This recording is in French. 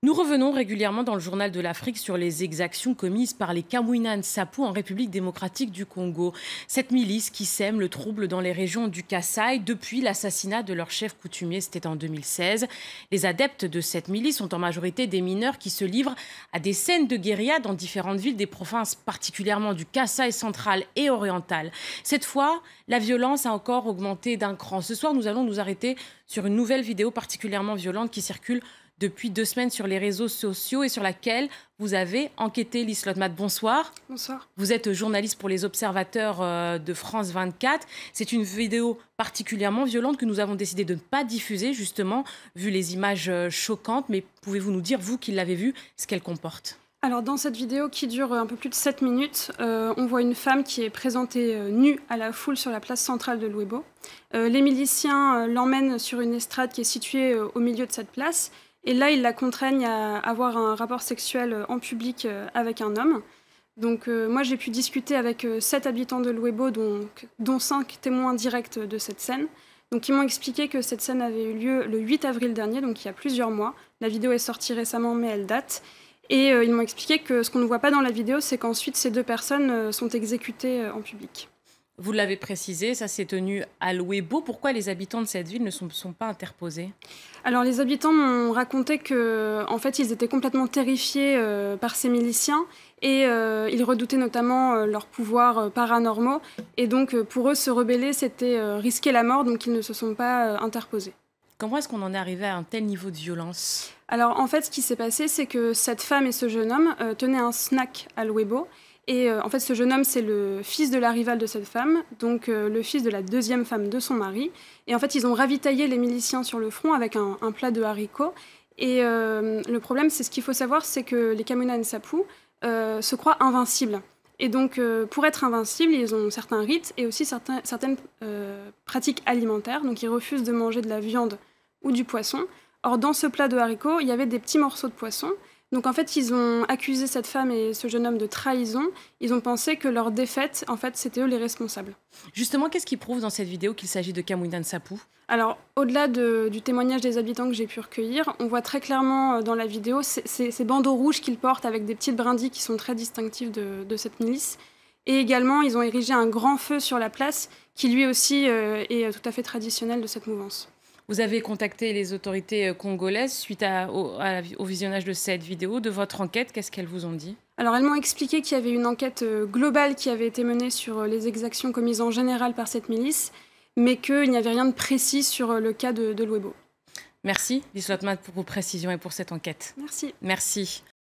Nous revenons régulièrement dans le journal de l'Afrique sur les exactions commises par les Kamwina Nsapu en République démocratique du Congo. Cette milice qui sème le trouble dans les régions du Kasaï depuis l'assassinat de leur chef coutumier, c'était en 2016. Les adeptes de cette milice sont en majorité des mineurs qui se livrent à des scènes de guérilla dans différentes villes des provinces, particulièrement du Kasaï central et oriental. Cette fois, la violence a encore augmenté d'un cran. Ce soir, nous allons nous arrêter sur une nouvelle vidéo particulièrement violente qui circule depuis 2 semaines sur les réseaux sociaux et sur laquelle vous avez enquêté. Lise Lotmat, bonsoir. Bonsoir. Vous êtes journaliste pour les Observateurs de France 24. C'est une vidéo particulièrement violente que nous avons décidé de ne pas diffuser, justement, vu les images choquantes. Mais pouvez-vous nous dire, vous qui l'avez vue, ce qu'elle comporte ? Alors dans cette vidéo qui dure un peu plus de 7 minutes, on voit une femme qui est présentée nue à la foule sur la place centrale de Louébo. Les miliciens l'emmènent sur une estrade qui est située au milieu de cette place. Et là, ils la contraignent à avoir un rapport sexuel en public avec un homme. Donc moi, j'ai pu discuter avec 7 habitants de Louébo, dont 5 témoins directs de cette scène. Donc ils m'ont expliqué que cette scène avait eu lieu le 8 avril dernier, donc il y a plusieurs mois. La vidéo est sortie récemment, mais elle date. Et ils m'ont expliqué que ce qu'on ne voit pas dans la vidéo, c'est qu'ensuite ces 2 personnes sont exécutées en public. Vous l'avez précisé, ça s'est tenu à Louébo. Pourquoi les habitants de cette ville ne sont pas interposés ? Alors les habitants m'ont raconté qu'en fait ils étaient complètement terrifiés par ces miliciens et ils redoutaient notamment leurs pouvoirs paranormaux. Et donc pour eux se rebeller c'était risquer la mort, donc ils ne se sont pas interposés. Comment est-ce qu'on en est arrivé à un tel niveau de violence ? Alors en fait ce qui s'est passé c'est que cette femme et ce jeune homme tenaient un snack à Louébo. Et en fait, ce jeune homme, c'est le fils de la rivale de cette femme, donc le fils de la 2e femme de son mari. Et en fait, ils ont ravitaillé les miliciens sur le front avec un plat de haricots. Et le problème, c'est ce qu'il faut savoir, c'est que les Kamwina Nsapu se croient invincibles. Et donc, pour être invincibles, ils ont certains rites et aussi certaines pratiques alimentaires. Donc, ils refusent de manger de la viande ou du poisson. Or, dans ce plat de haricots, il y avait des petits morceaux de poisson. Donc en fait, ils ont accusé cette femme et ce jeune homme de trahison. Ils ont pensé que leur défaite, en fait, c'était eux les responsables. Justement, qu'est-ce qui prouve dans cette vidéo qu'il s'agit de Kamwina Nsapu ? Alors, au-delà du témoignage des habitants que j'ai pu recueillir, on voit très clairement dans la vidéo ces bandeaux rouges qu'ils portent avec des petites brindilles qui sont très distinctives de cette milice. Et également, ils ont érigé un grand feu sur la place qui lui aussi est tout à fait traditionnel de cette mouvance. Vous avez contacté les autorités congolaises suite au visionnage de cette vidéo, de votre enquête. Qu'est-ce qu'elles vous ont dit ? Alors, elles m'ont expliqué qu'il y avait une enquête globale qui avait été menée sur les exactions commises en général par cette milice, mais qu'il n'y avait rien de précis sur le cas de Louébo. Merci, Lise Lotmat, pour vos précisions et pour cette enquête. Merci. Merci.